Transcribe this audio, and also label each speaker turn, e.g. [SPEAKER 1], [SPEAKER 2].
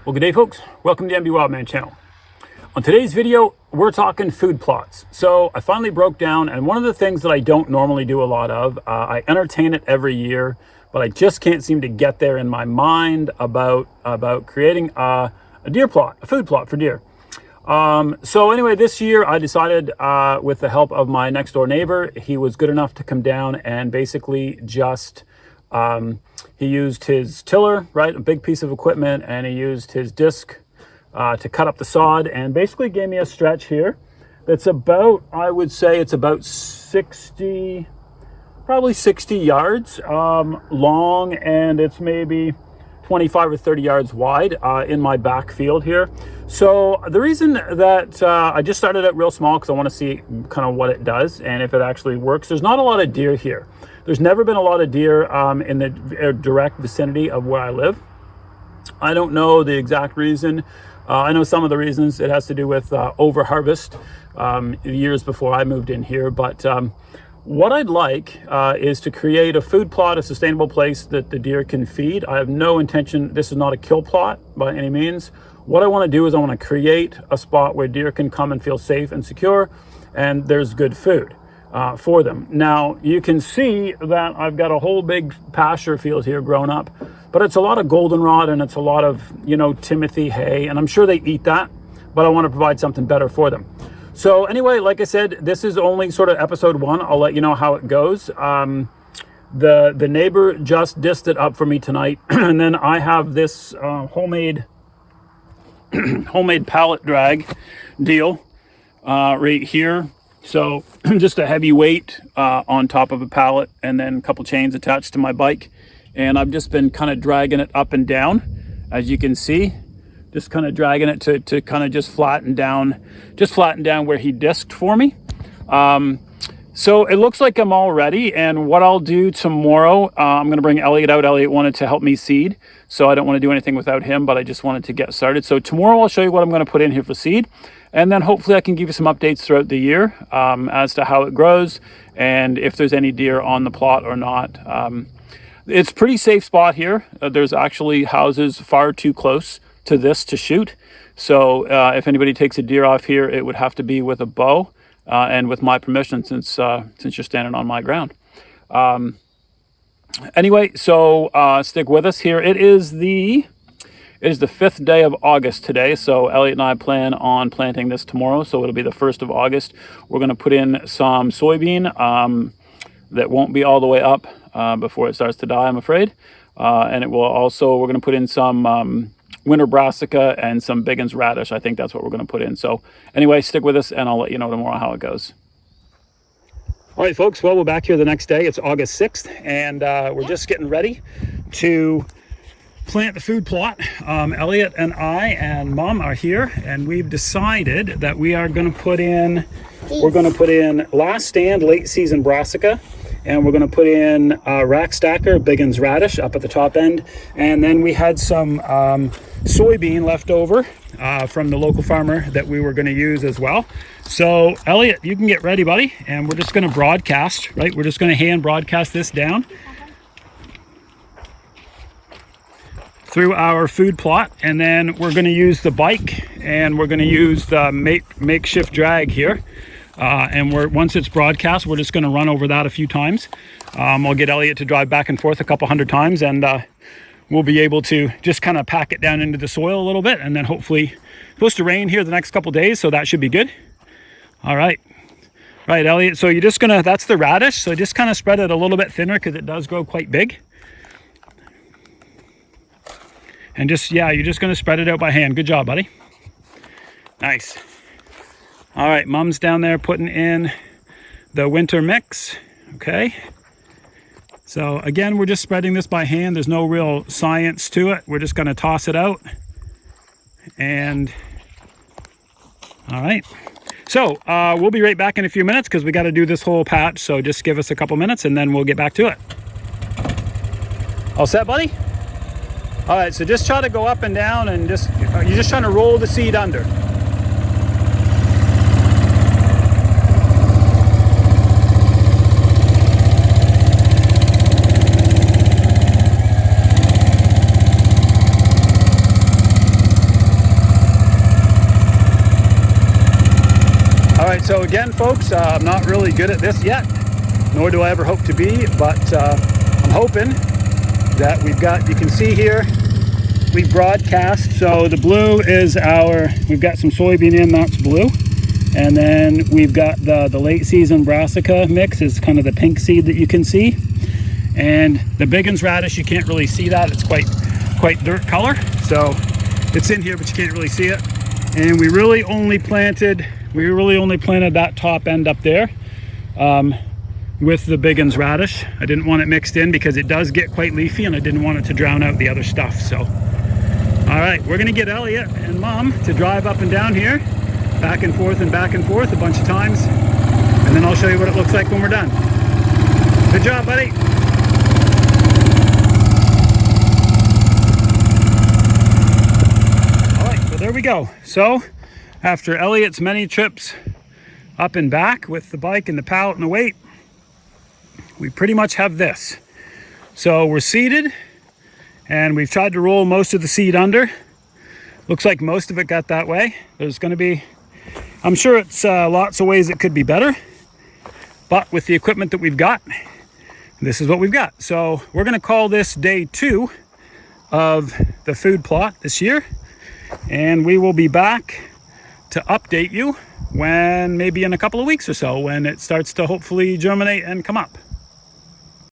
[SPEAKER 1] Well, good day, folks. Welcome to the MB Wildman channel. On today's video, we're talking food plots. So I finally broke down, and one of the things that I don't normally do a lot of, I entertain it every year, but I just can't seem to get there in my mind about creating a deer plot, a food plot for deer. So anyway, this year I decided, with the help of my next door neighbor, he was good enough to come down and basically just he used his tiller, right, a big piece of equipment, and he used his disc to cut up the sod, and basically gave me a stretch here that's about, I would say it's about 60, probably 60 yards long, and it's maybe 25 or 30 yards wide in my back field here. So the reason that I just started it real small because I want to see kind of what it does and if it actually works. There's not a lot of deer here. There's never been a lot of deer in the direct vicinity of where I live. I don't know the exact reason. I know some of the reasons. It has to do with over harvest years before I moved in here. But what I'd like is to create a food plot, a sustainable place that the deer can feed. I have no intention, this is not a kill plot by any means. What I want to do is I want to create a spot where deer can come and feel safe and secure, and there's good food for them. Now, you can see that I've got a whole big pasture field here grown up, but it's a lot of goldenrod and it's a lot of, you know, Timothy hay, and I'm sure they eat that, but I want to provide something better for them. So anyway, like I said, this is only sort of episode 1. I'll let you know how it goes. The neighbor just disced it up for me tonight, and then I have this homemade pallet drag deal right here. So just a heavy weight on top of a pallet, and then a couple chains attached to my bike, and I've just been kind of dragging it up and down, as you can see. Just kind of dragging it to kind of just flatten down where he disked for me. So it looks like I'm all ready, and what I'll do tomorrow, I'm going to bring Elliot out. Elliot wanted to help me seed, so I don't want to do anything without him, but I just wanted to get started. So tomorrow I'll show you what I'm going to put in here for seed, and then hopefully I can give you some updates throughout the year as to how it grows and if there's any deer on the plot or not. It's a pretty safe spot here. There's actually houses far too close to this to shoot. So if anybody takes a deer off here, it would have to be with a bow and with my permission, since you're standing on my ground. Anyway, so stick with us here. It is the 5th day of August today. So Elliot and I plan on planting this tomorrow. So it'll be the 1st of August. We're going to put in some soybean that won't be all the way up before it starts to die, I'm afraid. And it will also, we're going to put in some winter brassica and some Biggins radish. I think that's what we're going to put in. So anyway, stick with us and I'll let you know tomorrow how it goes. All right, folks. Well, we're back here the next day. It's August 6th, and we're just getting ready to plant the food plot. Elliot and I and Mom are here, and we've decided that we are going to put in, last stand late season brassica, and we're going to put in rack stacker Biggins radish up at the top end, and then we had some soybean left over from the local farmer that we were going to use as well. So Elliot, you can get ready, buddy, and we're just going to broadcast, right? We're just going to hand broadcast this down through our food plot, and then we're going to use the bike, and we're going to use the makeshift drag here. And once it's broadcast, we're just going to run over that a few times. I'll get Elliot to drive back and forth a couple hundred times, and we'll be able to just kind of pack it down into the soil a little bit, and then hopefully it's supposed to rain here the next couple days, so that should be good. All right. Right, Elliot, so you're just going to, that's the radish, so just kind of spread it a little bit thinner because it does grow quite big. And just, yeah, you're just going to spread it out by hand. Good job, buddy. Nice. All right, Mom's down there putting in the winter mix. Okay. So again, we're just spreading this by hand. There's no real science to it. We're just going to toss it out. And all right. So we'll be right back in a few minutes because we got to do this whole patch. So just give us a couple minutes and then we'll get back to it. All set, buddy? All right, so just try to go up and down, and you're just trying to roll the seed under. right, so again, folks, I'm not really good at this yet, nor do I ever hope to be, but I'm hoping that we've got, you can see here, we broadcast. So the blue is we've got some soybean in, that's blue. And then we've got the late season brassica mix is kind of the pink seed that you can see. And the Biggins radish, you can't really see that. It's quite dirt color. So it's in here, but you can't really see it. And we really only planted that top end up there with the Biggins radish. I didn't want it mixed in because it does get quite leafy and I didn't want it to drown out the other stuff. So, all right, we're gonna get Elliot and Mom to drive up and down here, back and forth a bunch of times. And then I'll show you what it looks like when we're done. Good job, buddy. All right, so there we go. So after Elliot's many trips up and back with the bike and the pallet and the weight, we pretty much have this. So we're seeded and we've tried to roll most of the seed under. Looks like most of it got that way. There's going to be, I'm sure it's lots of ways it could be better, but with the equipment that we've got, this is what we've got. So we're going to call this day 2 of the food plot this year, and we will be back to update you when, maybe in a couple of weeks or so, when it starts to hopefully germinate and come up.